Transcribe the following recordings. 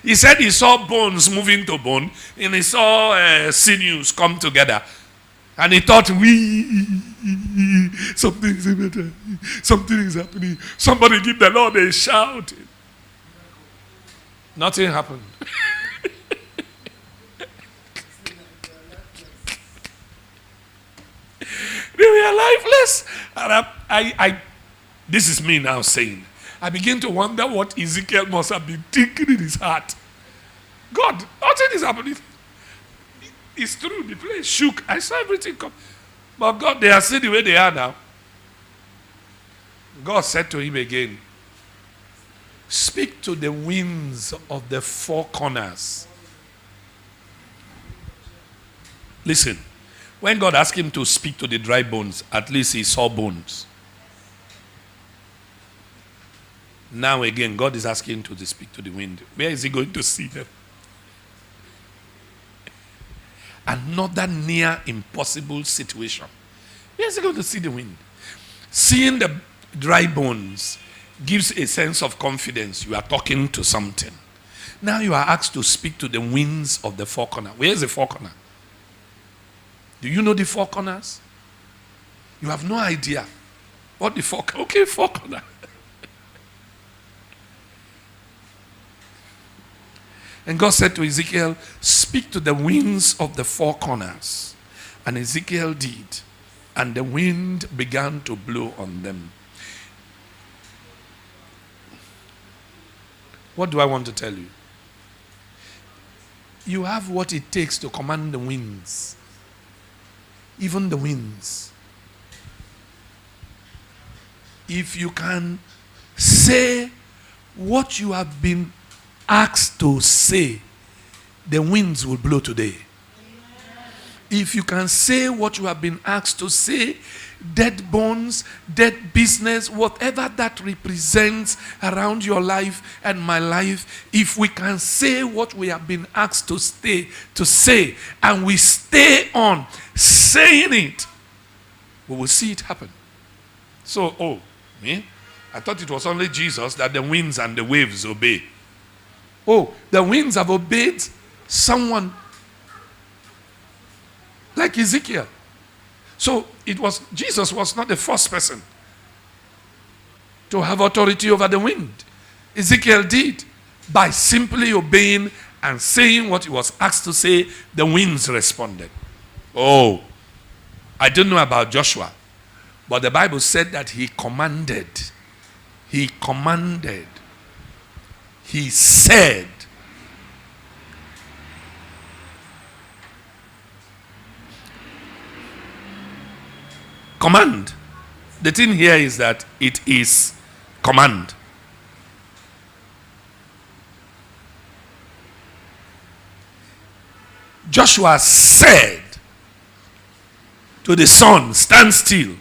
He said he saw bones moving to bone, and he saw sinews come together. And he thought, something is better. Something is happening. Somebody give the Lord a shout. Nothing happened. They were lifeless. And this is me now saying, I begin to wonder what Ezekiel must have been thinking in his heart. God, nothing is happening. It's true, the place shook. I saw everything come. But God, they are still the way they are now. God said to him again, speak to the winds of the four corners. Listen, when God asked him to speak to the dry bones, at least he saw bones. Now again, God is asking him to speak to the wind. Where is he going to see them? Another near impossible situation. Where is he going to see the wind? Seeing the dry bones gives a sense of confidence. You are talking to something. Now you are asked to speak to the winds of the four corners. Where is the four corner? Do you know the four corners? You have no idea what the four. Okay, four corner. And God said to Ezekiel, speak to the winds of the four corners. And Ezekiel did. And the wind began to blow on them. What do I want to tell you? You have what it takes to command the winds. Even the winds. If you can say what you have been asked to say, the winds will blow today. If you can say what you have been asked to say, dead bones, dead business, whatever that represents around your life and my life, if we can say what we have been asked to say, and we stay on saying it, we will see it happen. So, me? I thought it was only Jesus that the winds and the waves obey. Oh, the winds have obeyed someone like Ezekiel. So Jesus was not the first person to have authority over the wind. Ezekiel did. By simply obeying and saying what he was asked to say, the winds responded. Oh, I don't know about Joshua, but the Bible said that he commanded. He commanded. He said. Command. The thing here is that it is command. Joshua said to the sun, stand still.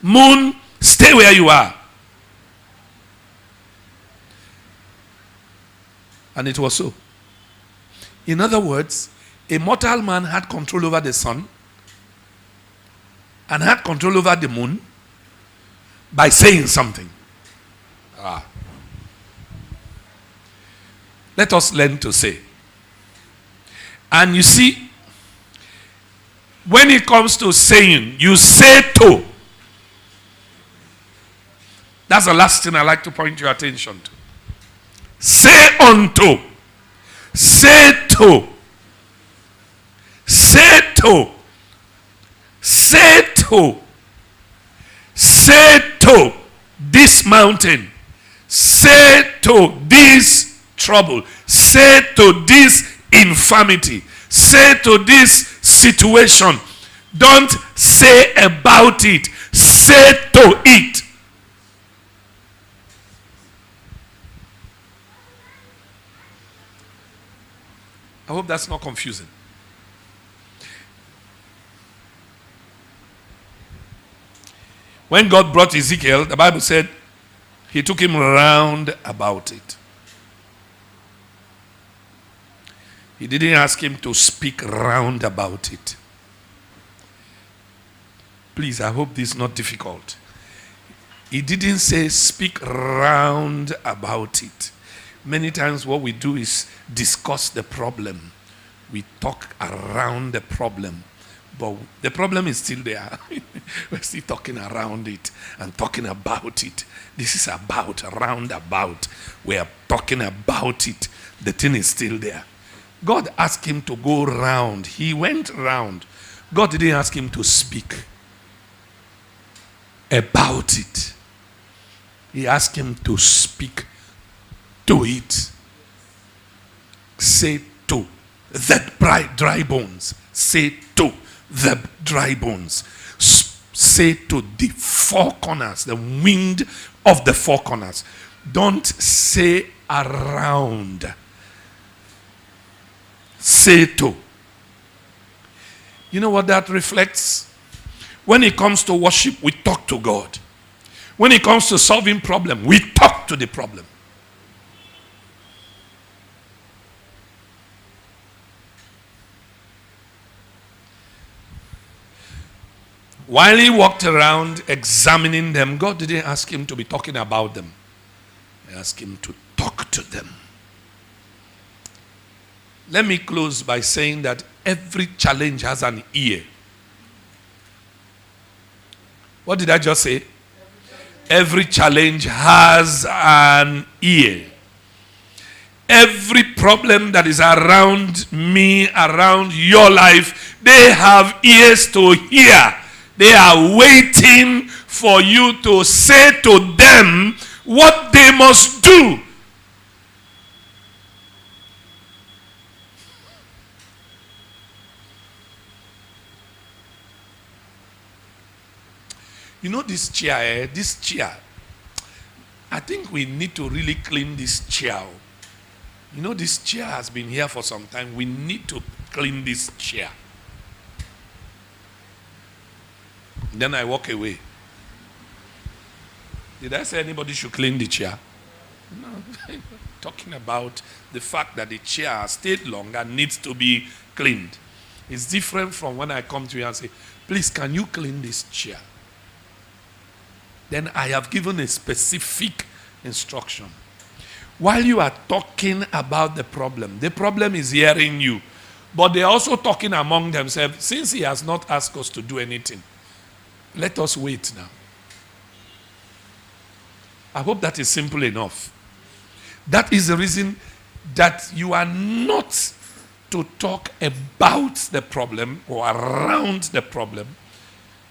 Moon, stay where you are. And it was so. In other words, a mortal man had control over the sun and had control over the moon by saying something. Let us learn to say. And you see, when it comes to saying, you say to. That's the last thing I like to point your attention to. Say unto. Say to. Say to. Say to. Say to this mountain. Say to this trouble. Say to this infirmity. Say to this situation. Don't say about it. Say to it. I hope that's not confusing. When God brought Ezekiel, the Bible said he took him round about it. He didn't ask him to speak round about it. Please, I hope this is not difficult. He didn't say speak round about it. Many times what we do is discuss the problem. We talk around the problem. But the problem is still there. We're still talking around it and talking about it. This is about, roundabout. We are talking about it. The thing is still there. God asked him to go round. He went round. God didn't ask him to speak about it. He asked him to speak to it. Say to the dry bones. Say to the dry bones. Say to the four corners, the wind of the four corners. Don't say around. Say to. You know what that reflects? When it comes to worship, we talk to God. When it comes to solving problem, we talk to the problem. While he walked around examining them, God didn't ask him to be talking about them. He asked him to talk to them. Let me close by saying that every challenge has an ear. What did I just say? Every challenge has an ear. Every problem that is around me, around your life, they have ears to hear. They are waiting for you to say to them what they must do. You know this chair, I think we need to really clean this chair. You know this chair has been here for some time. We need to clean this chair. Then I walk away. Did I say anybody should clean the chair? No. Talking about the fact that the chair has stayed long and needs to be cleaned. It's different from when I come to you and say, please, can you clean this chair? Then I have given a specific instruction. While you are talking about the problem is hearing you. But they are also talking among themselves. Since he has not asked us to do anything, let us wait now. I hope that is simple enough. That is the reason that you are not to talk about the problem or around the problem.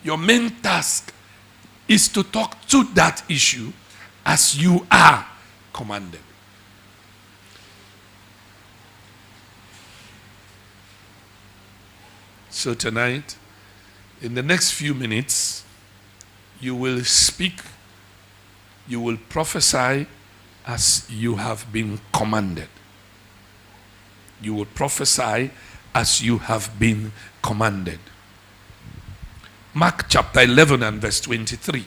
Your main task is to talk to that issue as you are commanded. So tonight, in the next few minutes, you will speak, you will prophesy as you have been commanded. You will prophesy as you have been commanded. Mark chapter 11 and verse 23.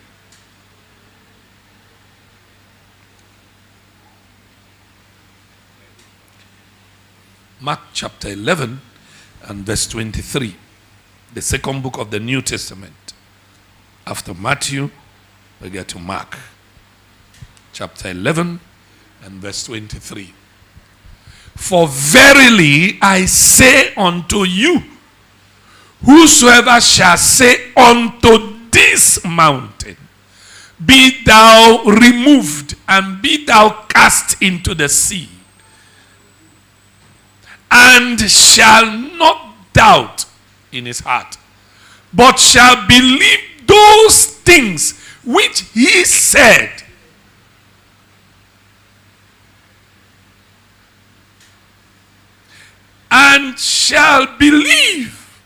Mark chapter 11 and verse 23. The second book of the New Testament. After Matthew, we get to Mark. Chapter 11 and verse 23. For verily I say unto you, whosoever shall say unto this mountain, be thou removed and be thou cast into the sea, and shall not doubt in his heart, but shall believe those things which he said, and shall believe,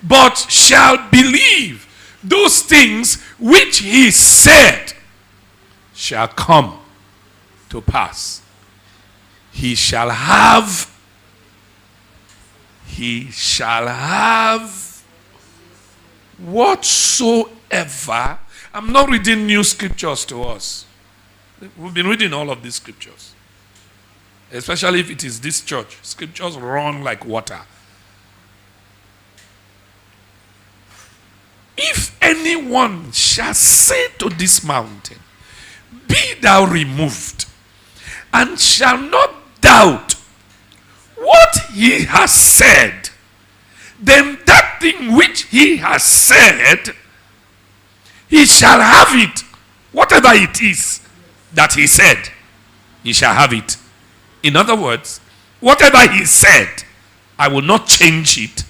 but shall believe those things which he said shall come to pass. He shall have whatsoever. I'm not reading new scriptures to us. We've been reading all of these scriptures. Especially if it is this church. Scriptures run like water. If anyone shall say to this mountain, be thou removed and shall not doubt what he has said, then that thing which he has said, he shall have it. Whatever it is that he said, he shall have it. In other words, whatever he said, I will not change it.